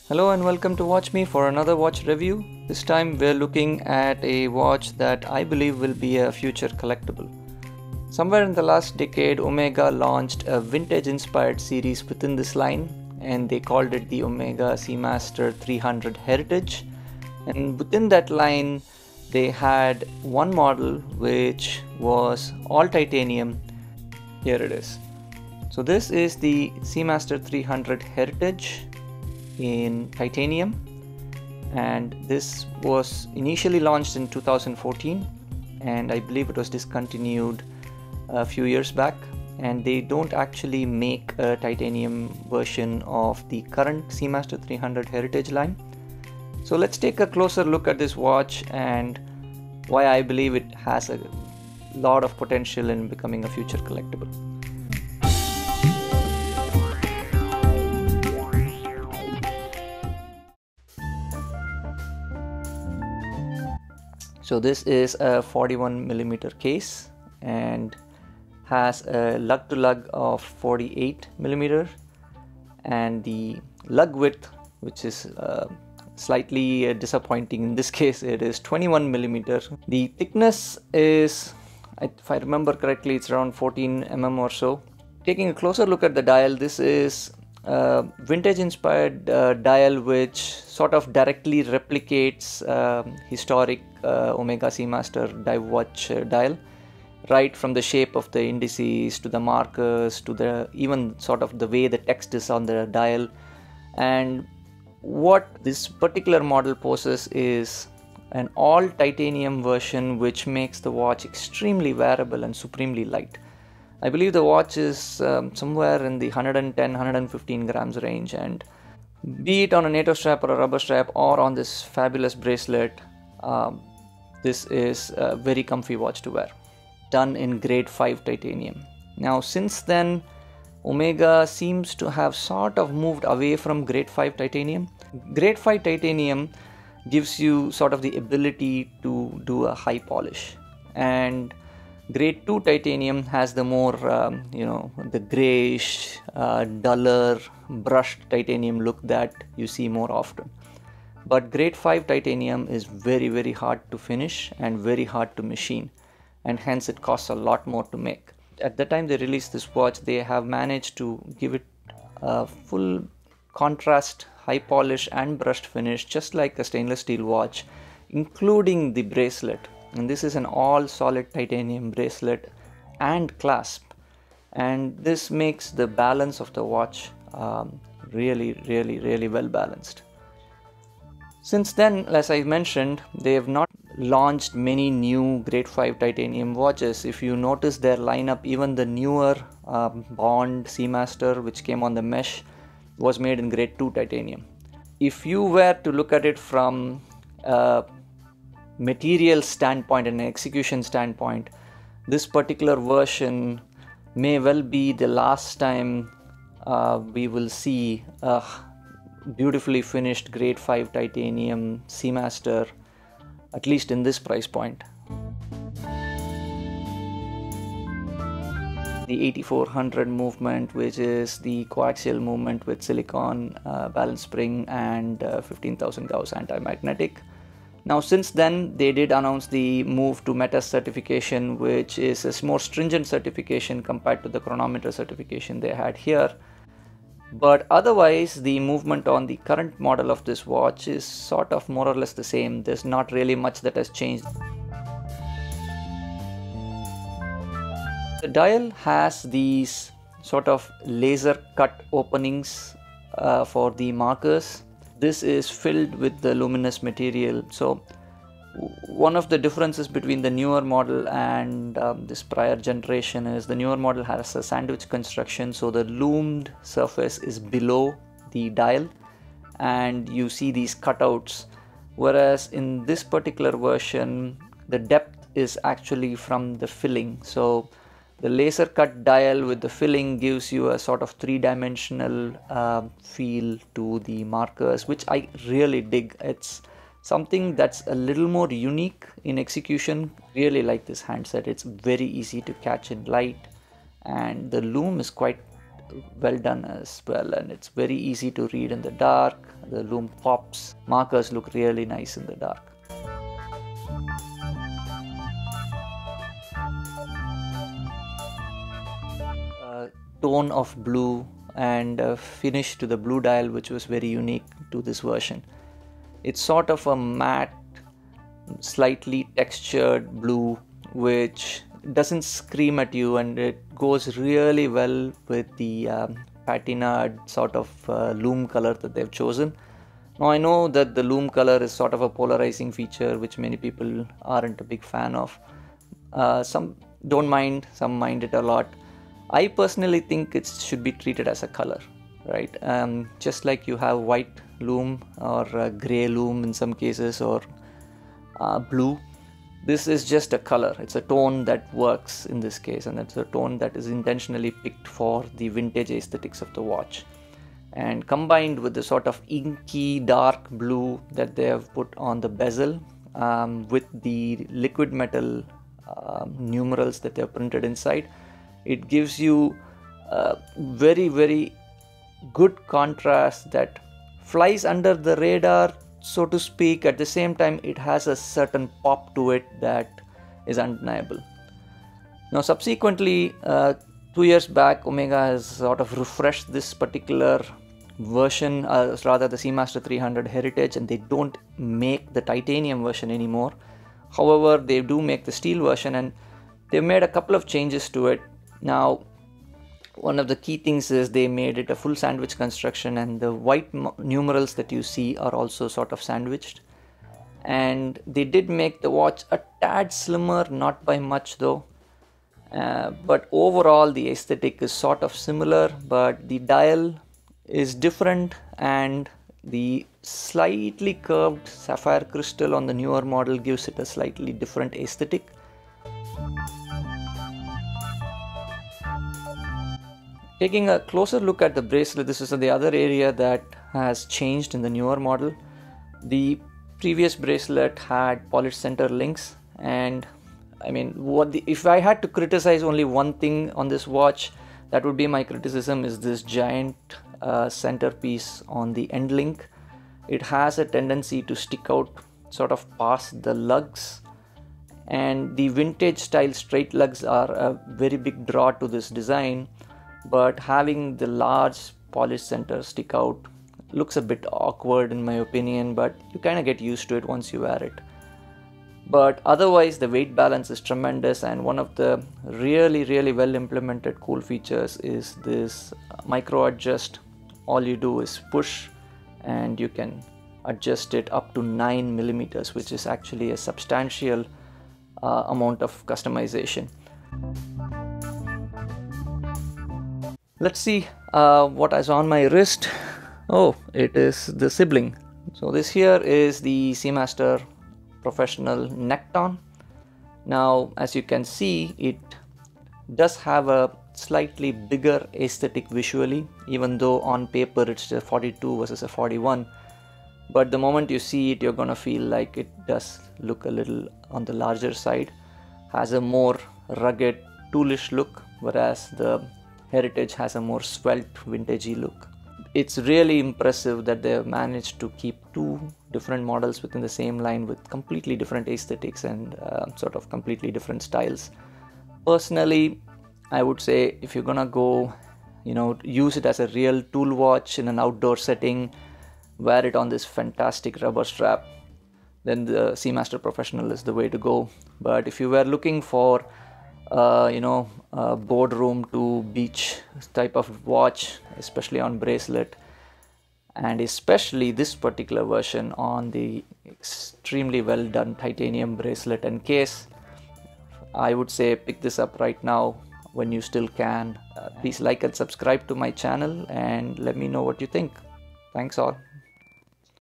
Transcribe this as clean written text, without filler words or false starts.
Hello and welcome to Watch Me for another watch review. This time we're looking at a watch that I believe will be a future collectible. Somewhere in the last decade, Omega launched a vintage inspired series within this line and they called it the Omega Seamaster 300 Heritage. And within that line, they had one model which was all titanium. Here it is. So this is the Seamaster 300 Heritage in titanium, and this was initially launched in 2014 and I believe it was discontinued a few years back, and they don't actually make a titanium version of the current Seamaster 300 Heritage line. So let's take a closer look at this watch and why I believe it has a lot of potential in becoming a future collectible. So this is a 41mm case and has a lug to lug of 48mm, and the lug width, which is slightly disappointing in this case, it is 21mm. The thickness is, if I remember correctly, it's around 14mm or so. Taking a closer look at the dial, this is vintage inspired dial which sort of directly replicates historic Omega Seamaster dive watch dial, right from the shape of the indices to the markers to the even sort of the way the text is on the dial. And what this particular model poses is an all titanium version which makes the watch extremely wearable and supremely light. I believe the watch is somewhere in the 110-115 grams range, and be it on a NATO strap or a rubber strap or on this fabulous bracelet, this is a very comfy watch to wear. Done in grade 5 titanium. Now since then, Omega seems to have sort of moved away from grade 5 titanium. Grade 5 titanium gives you sort of the ability to do a high polish, and grade 2 titanium has the more, the grayish, duller, brushed titanium look that you see more often. But grade 5 titanium is very, very hard to finish and very hard to machine, and hence it costs a lot more to make. At the time they released this watch, they have managed to give it a full contrast, high polish and brushed finish, just like a stainless steel watch, including the bracelet. And this is an all solid titanium bracelet and clasp, and this makes the balance of the watch really well balanced. Since then, as I mentioned, they have not launched many new grade 5 titanium watches. If you notice their lineup, even the newer Bond Seamaster which came on the mesh was made in grade 2 titanium. If you were to look at it from material standpoint and execution standpoint, this particular version may well be the last time we will see a beautifully finished grade 5 titanium Seamaster, at least in this price point. The 8400 movement, which is the coaxial movement with silicon balance spring and 15,000 Gauss anti-magnetic. Now since then, they did announce the move to METAS certification, which is a more stringent certification compared to the chronometer certification they had here. But otherwise, the movement on the current model of this watch is sort of more or less the same. There's not really much that has changed. The dial has these sort of laser cut openings for the markers. This is filled with the luminous material. So one of the differences between the newer model and this prior generation is the newer model has a sandwich construction, so the loomed surface is below the dial and you see these cutouts, whereas in this particular version the depth is actually from the filling. So the laser cut dial with the filling gives you a sort of three-dimensional feel to the markers, which I really dig. It's something that's a little more unique in execution. Really like this handset. It's very easy to catch in light and the loom is quite well done as well, and it's very easy to read in the dark. The lume pops. Markers look really nice in the dark. Tone of blue and finish to the blue dial, which was very unique to this version. It's sort of a matte, slightly textured blue, which doesn't scream at you, and it goes really well with the patina sort of lume color that they've chosen. Now I know that the lume color is sort of a polarizing feature which many people aren't a big fan of. Some don't mind, some mind it a lot. I personally think it should be treated as a color, right? Just like you have white lume or gray lume in some cases, or blue. This is just a color. It's a tone that works in this case, and it's a tone that is intentionally picked for the vintage aesthetics of the watch. And combined with the sort of inky dark blue that they have put on the bezel, with the liquid metal numerals that they have printed inside, it gives you a very, very good contrast that flies under the radar, so to speak. At the same time, it has a certain pop to it that is undeniable. Now subsequently, 2 years back, Omega has sort of refreshed this particular version, rather the Seamaster 300 Heritage, and they don't make the titanium version anymore. However, they do make the steel version, and they've made a couple of changes to it. Now, one of the key things is they made it a full sandwich construction, and the white numerals that you see are also sort of sandwiched. And they did make the watch a tad slimmer, not by much though. But overall the aesthetic is sort of similar, but the dial is different, and the slightly curved sapphire crystal on the newer model gives it a slightly different aesthetic. Taking a closer look at the bracelet, this is the other area that has changed in the newer model. The previous bracelet had polished center links, and I mean, if I had to criticize only one thing on this watch, that would be my criticism, is this giant centerpiece on the end link. It has a tendency to stick out sort of past the lugs, and the vintage style straight lugs are a very big draw to this design. But having the large polished center stick out looks a bit awkward in my opinion, but you kind of get used to it once you wear it. But otherwise the weight balance is tremendous, and one of the really well implemented cool features is this micro adjust. All you do is push and you can adjust it up to 9 millimeters, which is actually a substantial amount of customization. Let's see what is on my wrist. Oh, it is the Sibling. So this here is the Seamaster Professional Neckton. Now, as you can see, it does have a slightly bigger aesthetic visually, even though on paper it's a 42 versus a 41. But the moment you see it, you're gonna feel like it does look a little on the larger side. Has a more rugged, toolish look, whereas the Heritage has a more svelte, vintagey look. It's really impressive that they have managed to keep two different models within the same line with completely different aesthetics and sort of completely different styles. Personally, I would say if you're gonna go, use it as a real tool watch in an outdoor setting, wear it on this fantastic rubber strap, then the Seamaster Professional is the way to go. But if you were looking for a boardroom to beach type of watch, especially on bracelet, and especially this particular version on the extremely well done titanium bracelet and case, I would say pick this up right now when you still can. Please like and subscribe to my channel and let me know what you think. Thanks all.